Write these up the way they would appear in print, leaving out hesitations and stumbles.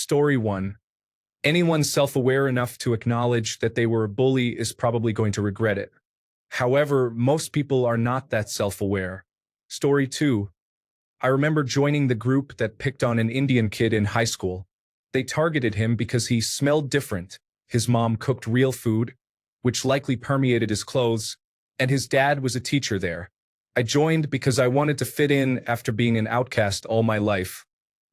Story 1. Anyone self-aware enough to acknowledge that they were a bully is probably going to regret it. However, most people are not that self-aware. Story 2. I remember joining the group that picked on an Indian kid in high school. They targeted him because he smelled different. His mom cooked real food, which likely permeated his clothes, and his dad was a teacher there. I joined because I wanted to fit in after being an outcast all my life.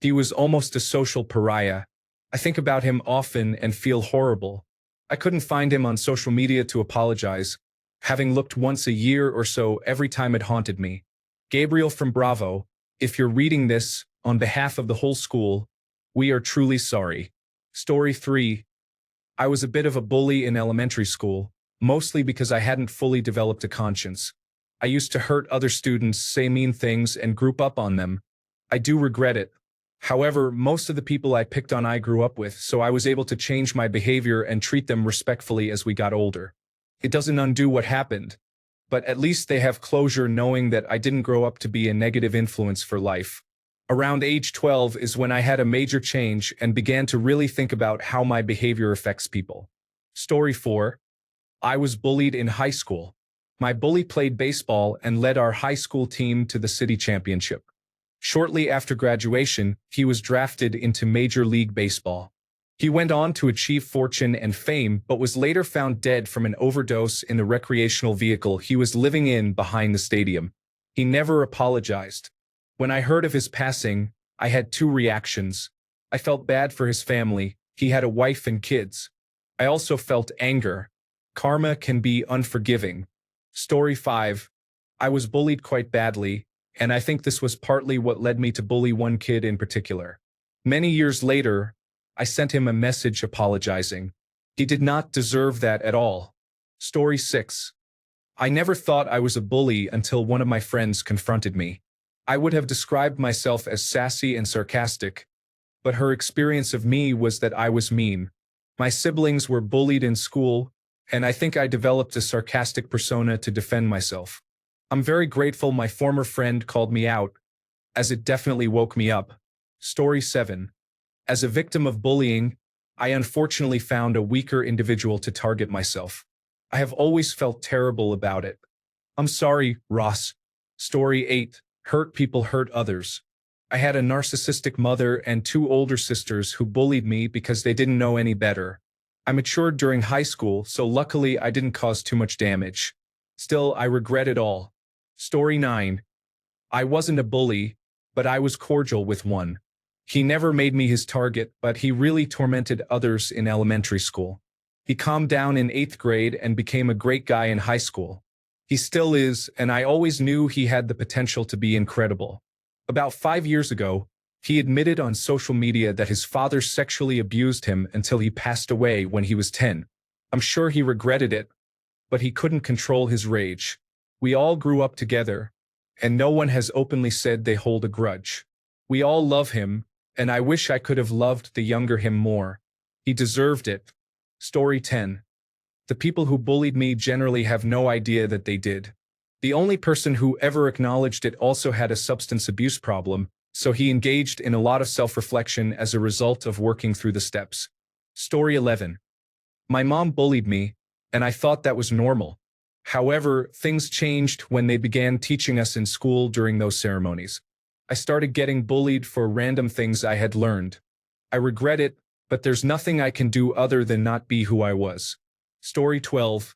He was almost a social pariah. I think about him often and feel horrible. I couldn't find him on social media to apologize, having looked once a year or so every time it haunted me. Gabriel from Bravo, if you're reading this, on behalf of the whole school, we are truly sorry. Story 3. I was a bit of a bully in elementary school, mostly because I hadn't fully developed a conscience. I used to hurt other students, say mean things, and group up on them. I do regret it. However, most of the people I picked on I grew up with, so I was able to change my behavior and treat them respectfully as we got older. It doesn't undo what happened, but at least they have closure knowing that I didn't grow up to be a negative influence for life. Around age 12 is when I had a major change and began to really think about how my behavior affects people. Story 4. I was bullied in high school. My bully played baseball and led our high school team to the city championship. Shortly after graduation, he was drafted into Major League Baseball. He went on to achieve fortune and fame, but was later found dead from an overdose in the recreational vehicle he was living in behind the stadium. He never apologized. When I heard of his passing, I had two reactions. I felt bad for his family. He had a wife and kids. I also felt anger. Karma can be unforgiving. Story 5. I was bullied quite badly, and I think this was partly what led me to bully one kid in particular. Many years later, I sent him a message apologizing. He did not deserve that at all. Story 6. I never thought I was a bully until one of my friends confronted me. I would have described myself as sassy and sarcastic, but her experience of me was that I was mean. My siblings were bullied in school, and I think I developed a sarcastic persona to defend myself. I'm very grateful my former friend called me out, as it definitely woke me up. Story 7. As a victim of bullying, I unfortunately found a weaker individual to target myself. I have always felt terrible about it. I'm sorry, Ross. Story 8. Hurt people hurt others. I had a narcissistic mother and two older sisters who bullied me because they didn't know any better. I matured during high school, so luckily I didn't cause too much damage. Still, I regret it all. Story 9. I wasn't a bully, but I was cordial with one. He never made me his target, but he really tormented others in elementary school. He calmed down in 8th grade and became a great guy in high school. He still is, and I always knew he had the potential to be incredible. About 5 years ago, he admitted on social media that his father sexually abused him until he passed away when he was 10. I'm sure he regretted it, but he couldn't control his rage. We all grew up together, and no one has openly said they hold a grudge. We all love him, and I wish I could have loved the younger him more. He deserved it. Story 10. The people who bullied me generally have no idea that they did. The only person who ever acknowledged it also had a substance abuse problem, so he engaged in a lot of self-reflection as a result of working through the steps. Story 11. My mom bullied me, and I thought that was normal. However, things changed when they began teaching us in school during those ceremonies. I started getting bullied for random things I had learned. I regret it, but there's nothing I can do other than not be who I was. Story 12.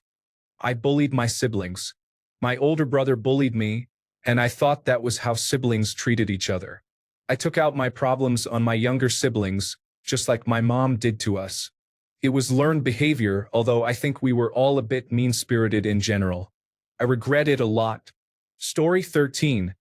I bullied my siblings. My older brother bullied me, and I thought that was how siblings treated each other. I took out my problems on my younger siblings, just like my mom did to us. It was learned behavior, although I think we were all a bit mean-spirited in general. I regret it a lot. Story 13.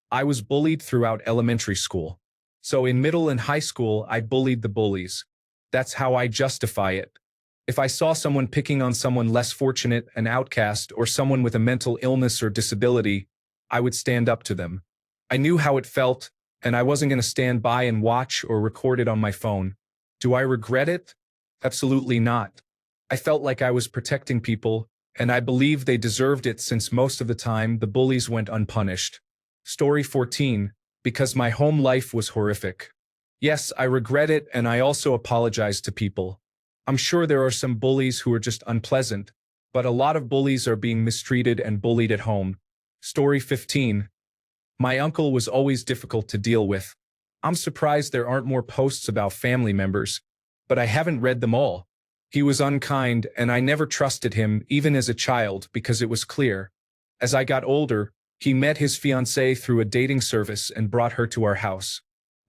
I was bullied throughout elementary school. So in middle and high school, I bullied the bullies. That's how I justify it. If I saw someone picking on someone less fortunate, an outcast, or someone with a mental illness or disability, I would stand up to them. I knew how it felt, and I wasn't going to stand by and watch or record it on my phone. Do I regret it? Absolutely not. I felt like I was protecting people, and I believe they deserved it since most of the time the bullies went unpunished. Story 14. Because my home life was horrific. Yes, I regret it and I also apologize to people. I'm sure there are some bullies who are just unpleasant, but a lot of bullies are being mistreated and bullied at home. Story 15. My uncle was always difficult to deal with. I'm surprised there aren't more posts about family members, but I haven't read them all. He was unkind and I never trusted him even as a child because it was clear. As I got older, he met his fiancée through a dating service and brought her to our house.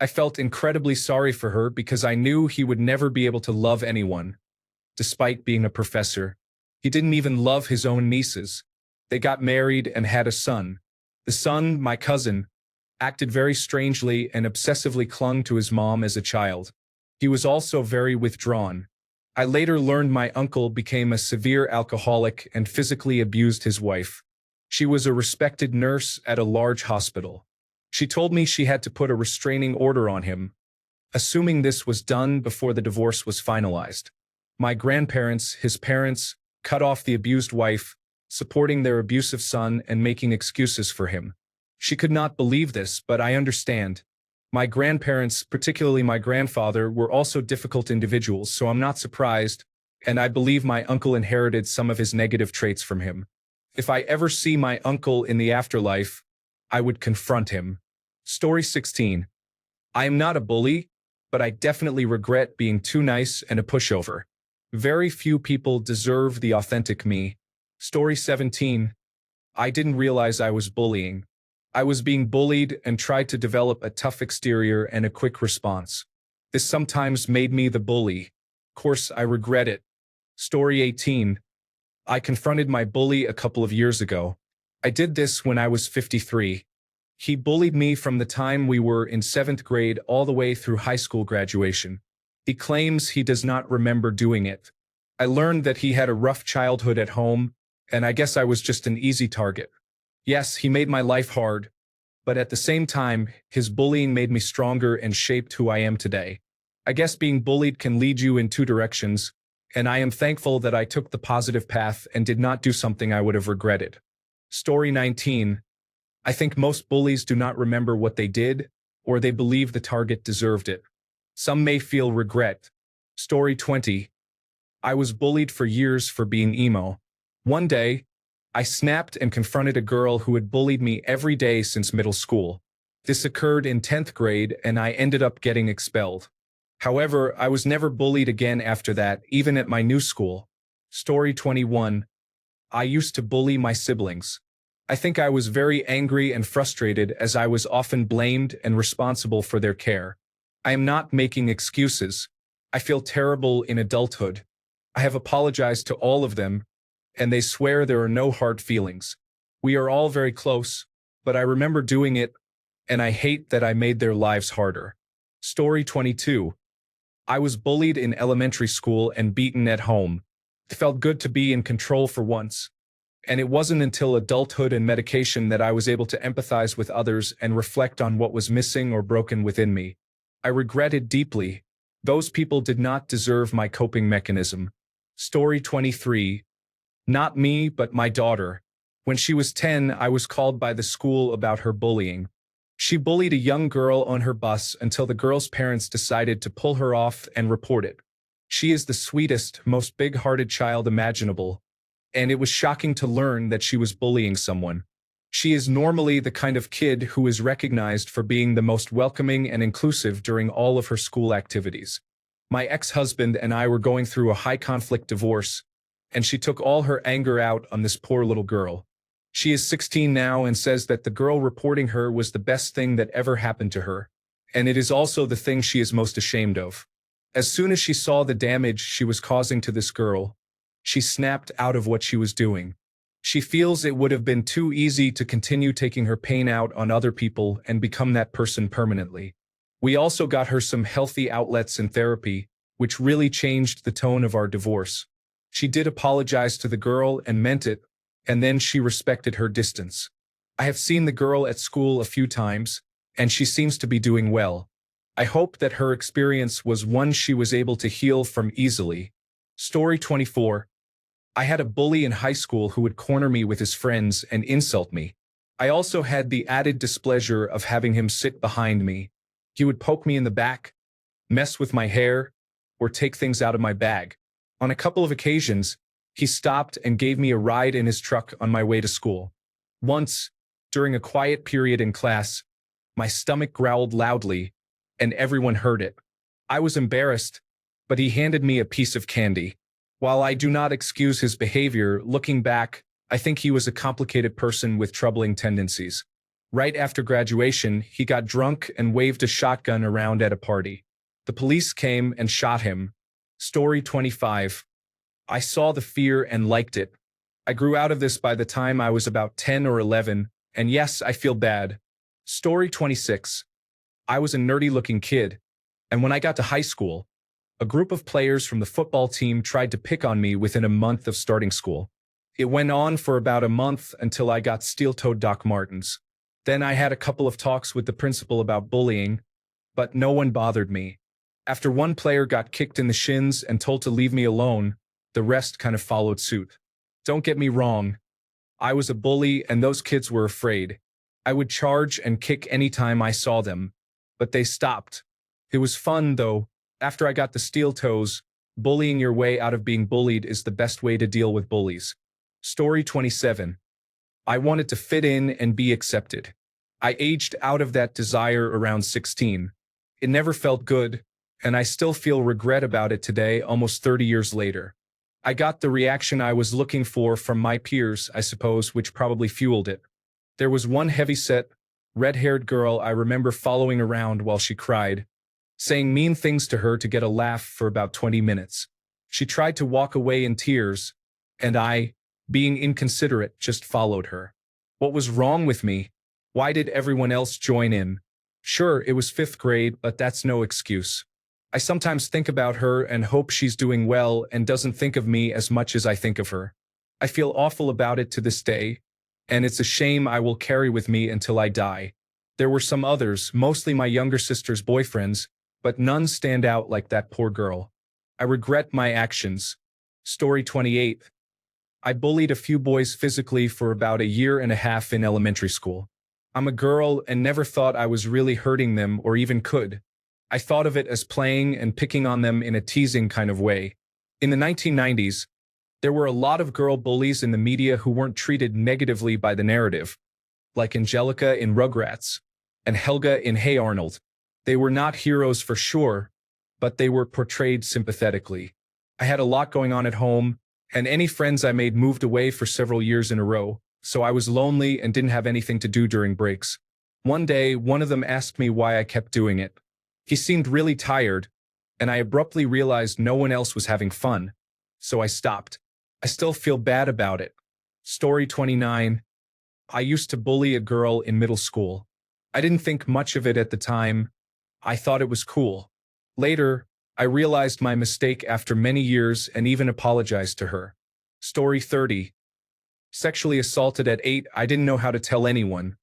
I felt incredibly sorry for her because I knew he would never be able to love anyone. Despite being a professor, he didn't even love his own nieces. They got married and had a son. The son, my cousin, acted very strangely and obsessively clung to his mom as a child. He was also very withdrawn. I later learned my uncle became a severe alcoholic and physically abused his wife. She was a respected nurse at a large hospital. She told me she had to put a restraining order on him, assuming this was done before the divorce was finalized. My grandparents, his parents, cut off the abused wife, supporting their abusive son and making excuses for him. She could not believe this, but I understand. My grandparents, particularly my grandfather, were also difficult individuals, so I'm not surprised, and I believe my uncle inherited some of his negative traits from him. If I ever see my uncle in the afterlife, I would confront him. Story 16. I am not a bully, but I definitely regret being too nice and a pushover. Very few people deserve the authentic me. Story 17. I didn't realize I was bullying. I was being bullied and tried to develop a tough exterior and a quick response. This sometimes made me the bully. Of course, I regret it. Story 18. I confronted my bully a couple of years ago. I did this when I was 53. He bullied me from the time we were in 7th grade all the way through high school graduation. He claims he does not remember doing it. I learned that he had a rough childhood at home, and I guess I was just an easy target. Yes, he made my life hard, but at the same time, his bullying made me stronger and shaped who I am today. I guess being bullied can lead you in two directions, and I am thankful that I took the positive path and did not do something I would have regretted. Story 19. I think most bullies do not remember what they did, or they believe the target deserved it. Some may feel regret. Story 20. I was bullied for years for being emo. One day, I snapped and confronted a girl who had bullied me every day since middle school. This occurred in 10th grade and I ended up getting expelled. However, I was never bullied again after that, even at my new school. Story 21. I used to bully my siblings. I think I was very angry and frustrated as I was often blamed and responsible for their care. I am not making excuses. I feel terrible in adulthood. I have apologized to all of them, and they swear there are no hard feelings. We are all very close, but I remember doing it, and I hate that I made their lives harder. Story 22. I was bullied in elementary school and beaten at home. It felt good to be in control for once. And it wasn't until adulthood and medication that I was able to empathize with others and reflect on what was missing or broken within me. I regretted deeply. Those people did not deserve my coping mechanism. Story 23. Not me, but my daughter. When she was 10, I was called by the school about her bullying. She bullied a young girl on her bus until the girl's parents decided to pull her off and report it. She is the sweetest, most big-hearted child imaginable, and it was shocking to learn that she was bullying someone. She is normally the kind of kid who is recognized for being the most welcoming and inclusive during all of her school activities. My ex-husband and I were going through a high-conflict divorce, and she took all her anger out on this poor little girl. She is 16 now and says that the girl reporting her was the best thing that ever happened to her, and it is also the thing she is most ashamed of. As soon as she saw the damage she was causing to this girl, she snapped out of what she was doing. She feels it would have been too easy to continue taking her pain out on other people and become that person permanently. We also got her some healthy outlets in therapy, which really changed the tone of our divorce. She did apologize to the girl and meant it, and then she respected her distance. I have seen the girl at school a few times, and she seems to be doing well. I hope that her experience was one she was able to heal from easily. Story 24. I had a bully in high school who would corner me with his friends and insult me. I also had the added displeasure of having him sit behind me. He would poke me in the back, mess with my hair, or take things out of my bag. On a couple of occasions, he stopped and gave me a ride in his truck on my way to school. Once, during a quiet period in class, my stomach growled loudly, and everyone heard it. I was embarrassed, but he handed me a piece of candy. While I do not excuse his behavior, looking back, I think he was a complicated person with troubling tendencies. Right after graduation, he got drunk and waved a shotgun around at a party. The police came and shot him. Story 25. I saw the fear and liked it. I grew out of this by the time I was about 10 or 11, and yes, I feel bad. Story 26. I was a nerdy-looking kid, and when I got to high school, a group of players from the football team tried to pick on me within a month of starting school. It went on for about a month until I got steel-toed Doc Martens. Then I had a couple of talks with the principal about bullying, but no one bothered me. After one player got kicked in the shins and told to leave me alone, the rest kind of followed suit. Don't get me wrong. I was a bully and those kids were afraid. I would charge and kick anytime I saw them, but they stopped. It was fun, though. After I got the steel toes, bullying your way out of being bullied is the best way to deal with bullies. Story 27. I wanted to fit in and be accepted. I aged out of that desire around 16. It never felt good, and I still feel regret about it today, almost 30 years later. I got the reaction I was looking for from my peers, I suppose, which probably fueled it. There was one heavy-set, red-haired girl I remember following around while she cried, saying mean things to her to get a laugh for about 20 minutes. She tried to walk away in tears, and I, being inconsiderate, just followed her. What was wrong with me? Why did everyone else join in? Sure, it was 5th grade, but that's no excuse. I sometimes think about her and hope she's doing well and doesn't think of me as much as I think of her. I feel awful about it to this day, and it's a shame I will carry with me until I die. There were some others, mostly my younger sister's boyfriends, but none stand out like that poor girl. I regret my actions. Story 28. I bullied a few boys physically for about a year and a half in elementary school. I'm a girl and never thought I was really hurting them or even could. I thought of it as playing and picking on them in a teasing kind of way. In the 1990s, there were a lot of girl bullies in the media who weren't treated negatively by the narrative, like Angelica in Rugrats and Helga in Hey Arnold. They were not heroes for sure, but they were portrayed sympathetically. I had a lot going on at home, and any friends I made moved away for several years in a row, so I was lonely and didn't have anything to do during breaks. One day, one of them asked me why I kept doing it. He seemed really tired, and I abruptly realized no one else was having fun, so I stopped. I still feel bad about it. Story 29. I used to bully a girl in middle school. I didn't think much of it at the time. I thought it was cool. Later, I realized my mistake after many years and even apologized to her. Story 30. Sexually assaulted at 8, I didn't know how to tell anyone.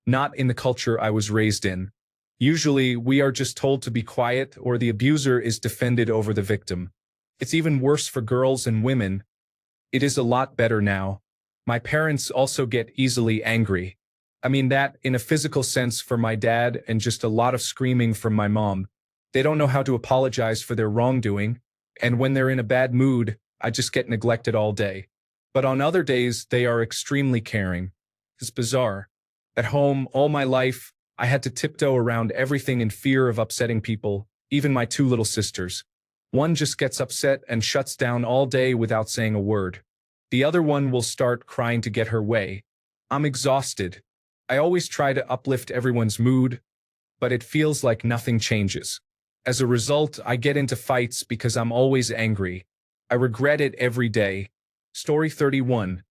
Not in the culture I was raised in. Usually, we are just told to be quiet or the abuser is defended over the victim. It's even worse for girls and women. It is a lot better now. My parents also get easily angry. I mean that in a physical sense for my dad and just a lot of screaming from my mom. They don't know how to apologize for their wrongdoing, and when they're in a bad mood, I just get neglected all day. But on other days, they are extremely caring. It's bizarre. At home, all my life, I had to tiptoe around everything in fear of upsetting people, even my 2 little sisters. One just gets upset and shuts down all day without saying a word. The other one will start crying to get her way. I'm exhausted. I always try to uplift everyone's mood, but it feels like nothing changes. As a result, I get into fights because I'm always angry. I regret it every day. Story 31.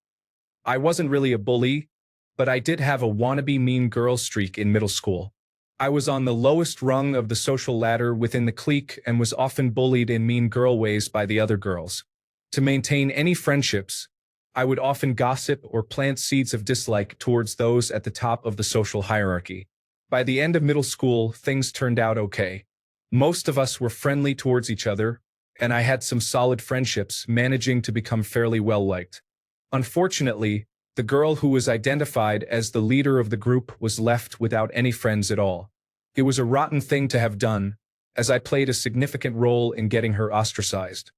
I wasn't really a bully, but I did have a wannabe mean girl streak in middle school. I was on the lowest rung of the social ladder within the clique and was often bullied in mean girl ways by the other girls. To maintain any friendships, I would often gossip or plant seeds of dislike towards those at the top of the social hierarchy. By the end of middle school, things turned out okay. Most of us were friendly towards each other, and I had some solid friendships, managing to become fairly well-liked. Unfortunately, the girl who was identified as the leader of the group was left without any friends at all. It was a rotten thing to have done, as I played a significant role in getting her ostracized.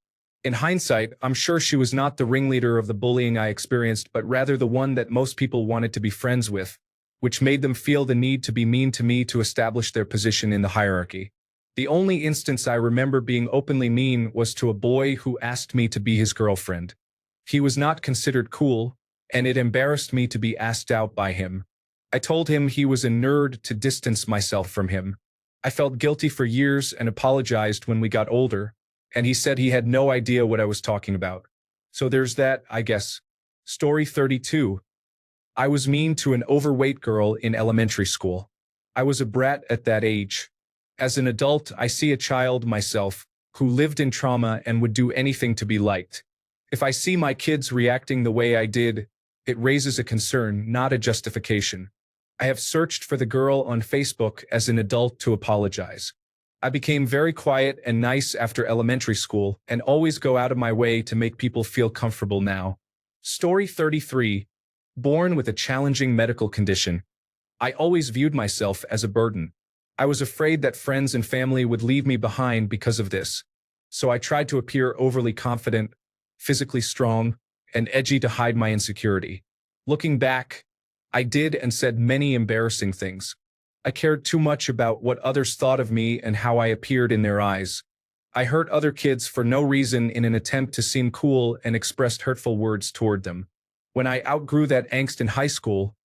In hindsight, I'm sure she was not the ringleader of the bullying I experienced, but rather the one that most people wanted to be friends with, which made them feel the need to be mean to me to establish their position in the hierarchy. The only instance I remember being openly mean was to a boy who asked me to be his girlfriend. He was not considered cool, and it embarrassed me to be asked out by him. I told him he was a nerd to distance myself from him. I felt guilty for years and apologized when we got older, and he said he had no idea what I was talking about. So there's that, I guess. Story 32. I was mean to an overweight girl in elementary school. I was a brat at that age. As an adult, I see a child myself who lived in trauma and would do anything to be liked. If I see my kids reacting the way I did, it raises a concern, not a justification. I have searched for the girl on Facebook as an adult to apologize. I became very quiet and nice after elementary school and always go out of my way to make people feel comfortable now. Story 33. Born with a challenging medical condition. I always viewed myself as a burden. I was afraid that friends and family would leave me behind because of this, so I tried to appear overly confident, physically strong, and edgy to hide my insecurity. Looking back, I did and said many embarrassing things. I cared too much about what others thought of me and how I appeared in their eyes. I hurt other kids for no reason in an attempt to seem cool and expressed hurtful words toward them. When I outgrew that angst in high school,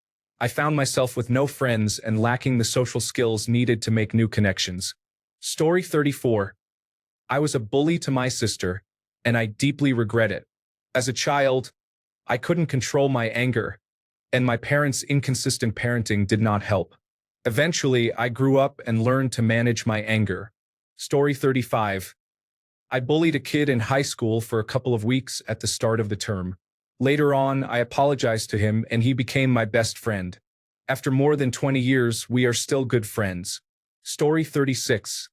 I found myself with no friends and lacking the social skills needed to make new connections. Story 34. I was a bully to my sister, and I deeply regret it. As a child, I couldn't control my anger, and my parents' inconsistent parenting did not help. Eventually, I grew up and learned to manage my anger. Story 35. I bullied a kid in high school for a couple of weeks at the start of the term. Later on, I apologized to him and he became my best friend. After more than 20 years, we are still good friends. Story 36.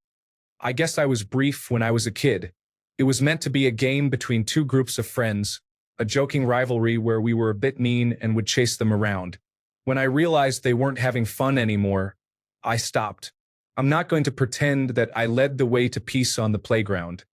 I guess I was brief when I was a kid. It was meant to be a game between two groups of friends, a joking rivalry where we were a bit mean and would chase them around. When I realized they weren't having fun anymore, I stopped. I'm not going to pretend that I led the way to peace on the playground.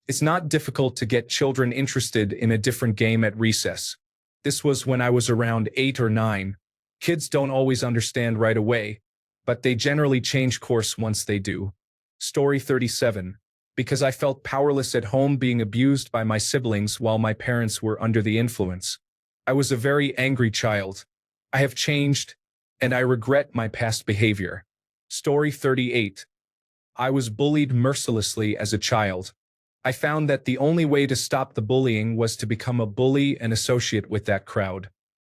It's not difficult to get children interested in a different game at recess. This was when I was around 8 or 9. Kids don't always understand right away, but they generally change course once they do. Story 37. Because I felt powerless at home being abused by my siblings while my parents were under the influence. I was a very angry child. I have changed, and I regret my past behavior. Story 38. I was bullied mercilessly as a child. I found that the only way to stop the bullying was to become a bully and associate with that crowd.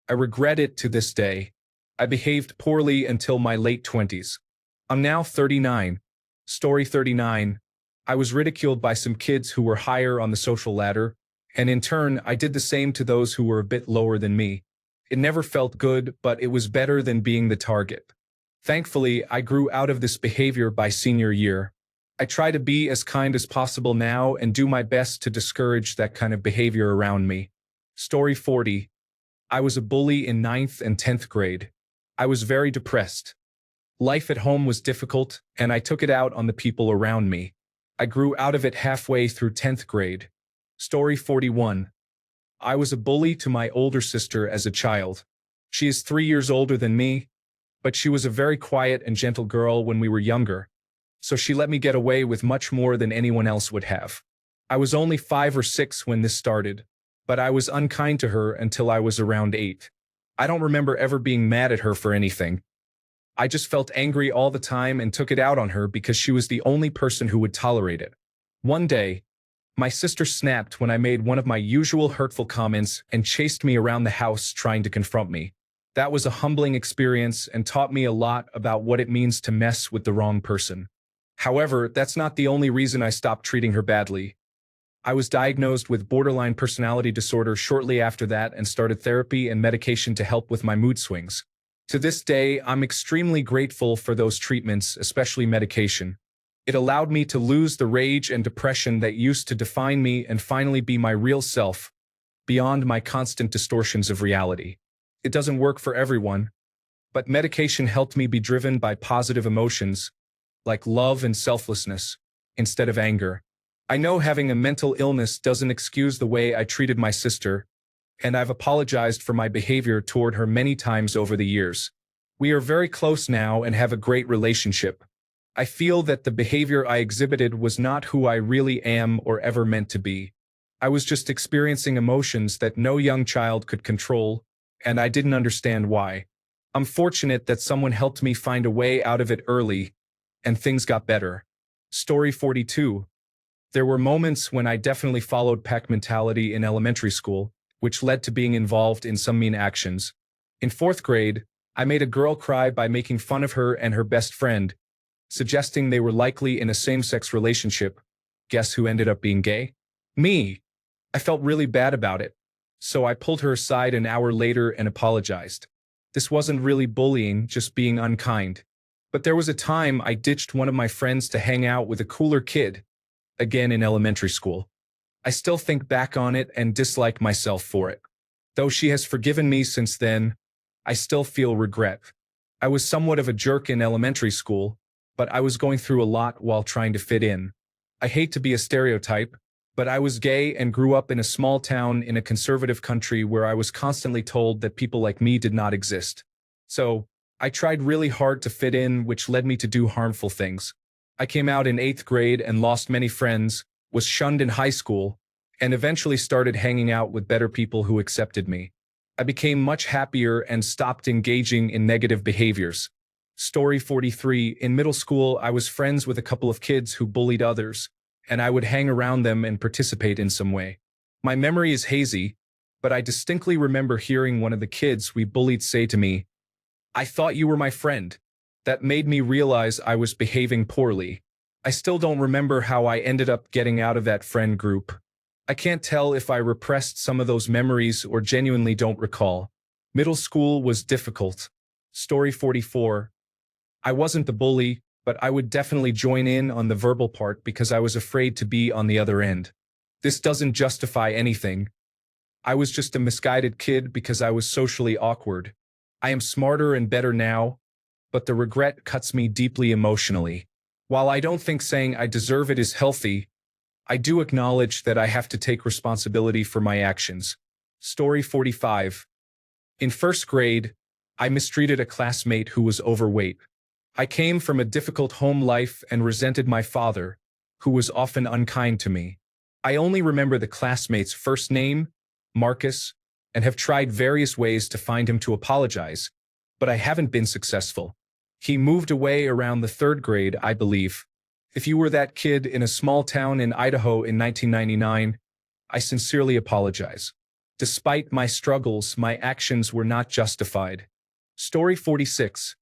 I regret it to this day. I behaved poorly until my late 20s. I'm now 39. Story 39. I was ridiculed by some kids who were higher on the social ladder, and in turn, I did the same to those who were a bit lower than me. It never felt good, but it was better than being the target. Thankfully, I grew out of this behavior by senior year. I try to be as kind as possible now and do my best to discourage that kind of behavior around me. Story 40. I was a bully in 9th and 10th grade. I was very depressed. Life at home was difficult, and I took it out on the people around me. I grew out of it halfway through 10th grade. Story 41. I was a bully to my older sister as a child. She is 3 years older than me, but she was a very quiet and gentle girl when we were younger, so she let me get away with much more than anyone else would have. I was only 5 or 6 when this started, but I was unkind to her until I was around 8. I don't remember ever being mad at her for anything. I just felt angry all the time and took it out on her because she was the only person who would tolerate it. One day, my sister snapped when I made one of my usual hurtful comments and chased me around the house trying to confront me. That was a humbling experience and taught me a lot about what it means to mess with the wrong person. However, that's not the only reason I stopped treating her badly. I was diagnosed with borderline personality disorder shortly after that and started therapy and medication to help with my mood swings. To this day, I'm extremely grateful for those treatments, especially medication. It allowed me to lose the rage and depression that used to define me and finally be my real self, beyond my constant distortions of reality. It doesn't work for everyone, but medication helped me be driven by positive emotions, like love and selflessness. instead of anger. I know having a mental illness doesn't excuse the way I treated my sister, and I've apologized for my behavior toward her many times over the years. We are very close now and have a great relationship. I feel that the behavior I exhibited was not who I really am or ever meant to be. I was just experiencing emotions that no young child could control, and I didn't understand why. I'm fortunate that someone helped me find a way out of it early, and things got better. Story 42. There were moments when I definitely followed pack mentality in elementary school, which led to being involved in some mean actions. In 4th grade, I made a girl cry by making fun of her and her best friend, suggesting they were likely in a same-sex relationship. Guess who ended up being gay? Me. I felt really bad about it, so I pulled her aside an hour later and apologized. This wasn't really bullying, just being unkind. But there was a time I ditched one of my friends to hang out with a cooler kid, again in elementary school. I still think back on it and dislike myself for it. Though she has forgiven me since then, I still feel regret. I was somewhat of a jerk in elementary school, but I was going through a lot while trying to fit in. I hate to be a stereotype, but I was gay and grew up in a small town in a conservative country where I was constantly told that people like me did not exist. So, I tried really hard to fit in, which led me to do harmful things. I came out in 8th grade and lost many friends, was shunned in high school, and eventually started hanging out with better people who accepted me. I became much happier and stopped engaging in negative behaviors. Story 43. In middle school, I was friends with a couple of kids who bullied others, and I would hang around them and participate in some way. My memory is hazy, but I distinctly remember hearing one of the kids we bullied say to me, "I thought you were my friend." That made me realize I was behaving poorly. I still don't remember how I ended up getting out of that friend group. I can't tell if I repressed some of those memories or genuinely don't recall. Middle school was difficult. Story 44. I wasn't the bully, but I would definitely join in on the verbal part because I was afraid to be on the other end. This doesn't justify anything. I was just a misguided kid because I was socially awkward. I am smarter and better now, but the regret cuts me deeply emotionally. While I don't think saying I deserve it is healthy, I do acknowledge that I have to take responsibility for my actions. Story 45. In 1st grade, I mistreated a classmate who was overweight. I came from a difficult home life and resented my father, who was often unkind to me. I only remember the classmate's first name, Marcus, and have tried various ways to find him to apologize, but I haven't been successful. He moved away around the 3rd grade, I believe. If you were that kid in a small town in Idaho in 1999, I sincerely apologize. Despite my struggles, my actions were not justified. Story 46.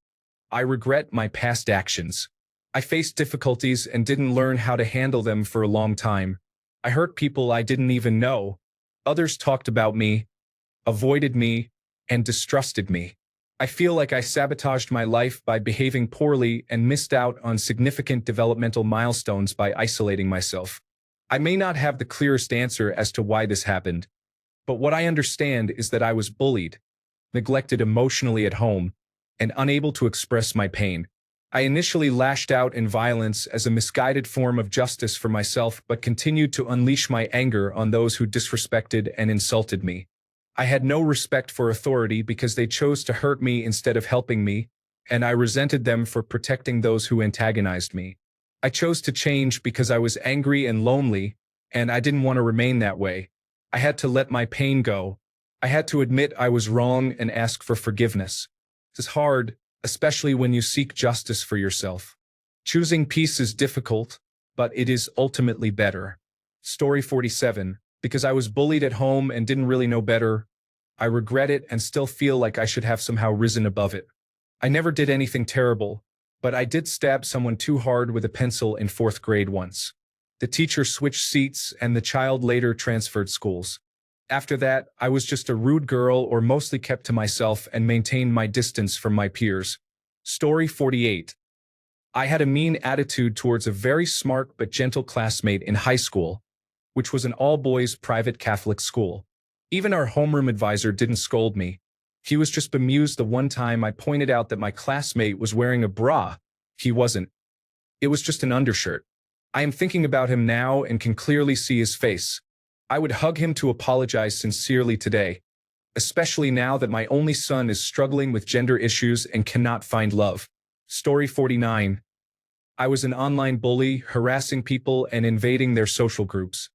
I regret my past actions. I faced difficulties and didn't learn how to handle them for a long time. I hurt people I didn't even know. Others talked about me, avoided me, and distrusted me. I feel like I sabotaged my life by behaving poorly and missed out on significant developmental milestones by isolating myself. I may not have the clearest answer as to why this happened, but what I understand is that I was bullied, neglected emotionally at home, and unable to express my pain. I initially lashed out in violence as a misguided form of justice for myself, but continued to unleash my anger on those who disrespected and insulted me. I had no respect for authority because they chose to hurt me instead of helping me, and I resented them for protecting those who antagonized me. I chose to change because I was angry and lonely, and I didn't want to remain that way. I had to let my pain go. I had to admit I was wrong and ask for forgiveness. This is hard, especially when you seek justice for yourself. Choosing peace is difficult, but it is ultimately better. Story 47. Because I was bullied at home and didn't really know better, I regret it and still feel like I should have somehow risen above it. I never did anything terrible, but I did stab someone too hard with a pencil in 4th grade once. The teacher switched seats and the child later transferred schools. After that, I was just a rude girl or mostly kept to myself and maintained my distance from my peers. Story 48. I had a mean attitude towards a very smart but gentle classmate in high school, which was an all-boys private Catholic school. Even our homeroom advisor didn't scold me. He was just bemused the one time I pointed out that my classmate was wearing a bra. He wasn't. It was just an undershirt. I am thinking about him now and can clearly see his face. I would hug him to apologize sincerely today, especially now that my only son is struggling with gender issues and cannot find love. Story 49. I was an online bully, harassing people and invading their social groups.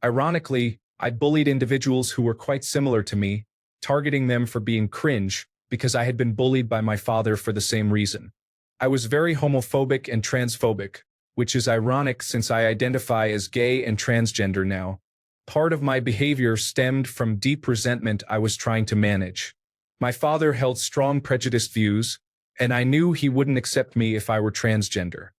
Ironically, I bullied individuals who were quite similar to me, targeting them for being cringe because I had been bullied by my father for the same reason. I was very homophobic and transphobic, which is ironic since I identify as gay and transgender now. Part of my behavior stemmed from deep resentment I was trying to manage. My father held strong prejudiced views, and I knew he wouldn't accept me if I were transgender.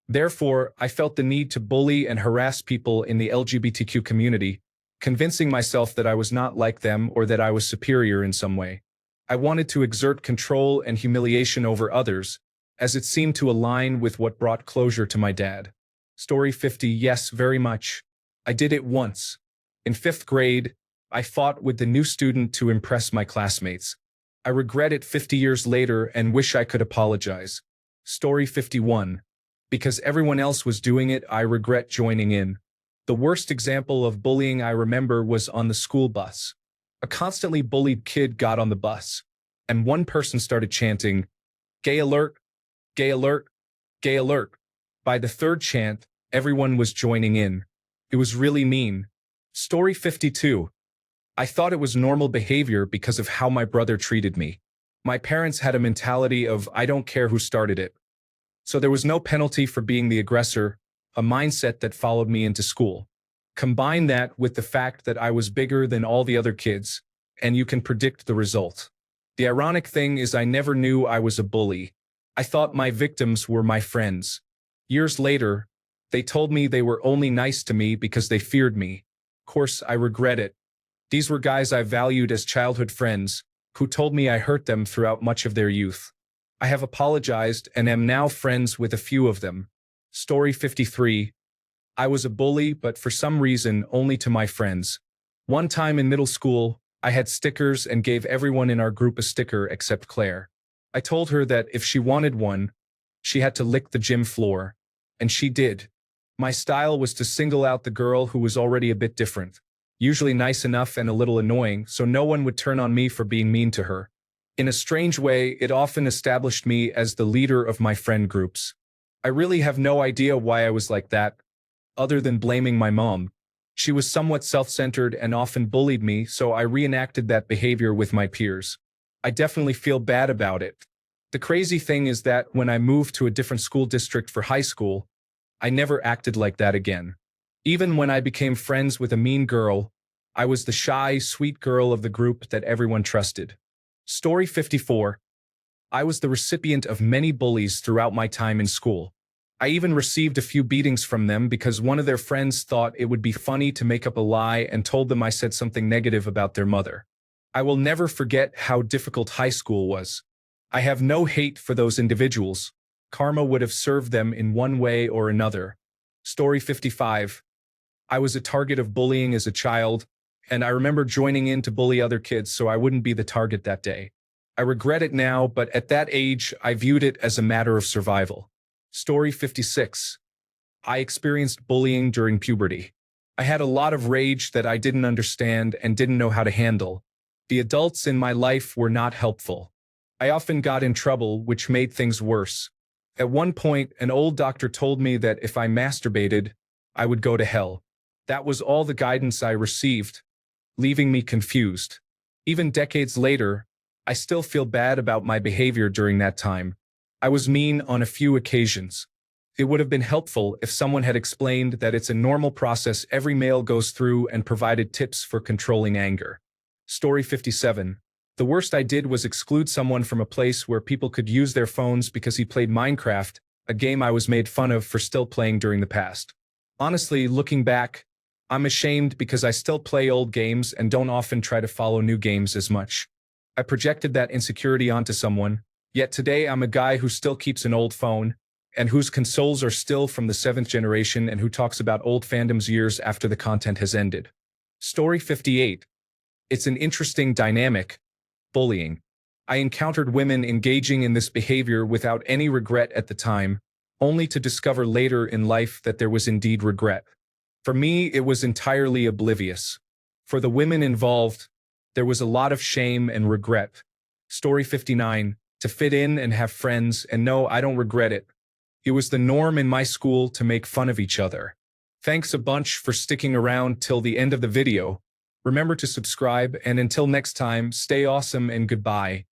Therefore, I felt the need to bully and harass people in the LGBTQ community, convincing myself that I was not like them or that I was superior in some way. I wanted to exert control and humiliation over others, as it seemed to align with what brought closure to my dad. Story 50. Yes, very much. I did it once. In 5th grade, I fought with the new student to impress my classmates. I regret it 50 years later and wish I could apologize. Story 51. Because everyone else was doing it, I regret joining in. The worst example of bullying I remember was on the school bus. A constantly bullied kid got on the bus, and one person started chanting, "Gay alert, gay alert, gay alert." By the 3rd chant, everyone was joining in. It was really mean. Story 52. I thought it was normal behavior because of how my brother treated me. My parents had a mentality of "I don't care who started it." So there was no penalty for being the aggressor, a mindset that followed me into school. Combine that with the fact that I was bigger than all the other kids, and you can predict the result. The ironic thing is I never knew I was a bully. I thought my victims were my friends. Years later, they told me they were only nice to me because they feared me. Of course, I regret it. These were guys I valued as childhood friends, who told me I hurt them throughout much of their youth. I have apologized and am now friends with a few of them. Story 53. I was a bully, but for some reason only to my friends. One time in middle school, I had stickers and gave everyone in our group a sticker except Claire. I told her that if she wanted one, she had to lick the gym floor. And she did. My style was to single out the girl who was already a bit different, usually nice enough and a little annoying, so no one would turn on me for being mean to her. In a strange way, it often established me as the leader of my friend groups. I really have no idea why I was like that, other than blaming my mom. She was somewhat self-centered and often bullied me, so I reenacted that behavior with my peers. I definitely feel bad about it. The crazy thing is that when I moved to a different school district for high school, I never acted like that again. Even when I became friends with a mean girl, I was the shy, sweet girl of the group that everyone trusted. Story 54. I was the recipient of many bullies throughout my time in school. I even received a few beatings from them because one of their friends thought it would be funny to make up a lie and told them I said something negative about their mother. I will never forget how difficult high school was. I have no hate for those individuals. Karma would have served them in one way or another. Story 55. I was a target of bullying as a child, and I remember joining in to bully other kids so I wouldn't be the target that day. I regret it now, but at that age, I viewed it as a matter of survival. Story 56. I experienced bullying during puberty. I had a lot of rage that I didn't understand and didn't know how to handle. The adults in my life were not helpful. I often got in trouble, which made things worse. At one point, an old doctor told me that if I masturbated, I would go to hell. That was all the guidance I received, leaving me confused. Even decades later, I still feel bad about my behavior during that time. I was mean on a few occasions. It would have been helpful if someone had explained that it's a normal process every male goes through and provided tips for controlling anger. Story 57. The worst I did was exclude someone from a place where people could use their phones because he played Minecraft, a game I was made fun of for still playing during the past. Honestly, looking back, I'm ashamed because I still play old games and don't often try to follow new games as much. I projected that insecurity onto someone, yet today I'm a guy who still keeps an old phone, and whose consoles are still from the 7th generation and who talks about old fandoms years after the content has ended. Story 58. It's an interesting dynamic. Bullying. I encountered women engaging in this behavior without any regret at the time, only to discover later in life that there was indeed regret. For me, it was entirely oblivious. For the women involved, there was a lot of shame and regret. Story 59, to fit in and have friends, and no, I don't regret it. It was the norm in my school to make fun of each other. Thanks a bunch for sticking around till the end of the video. Remember to subscribe, and until next time, stay awesome and goodbye.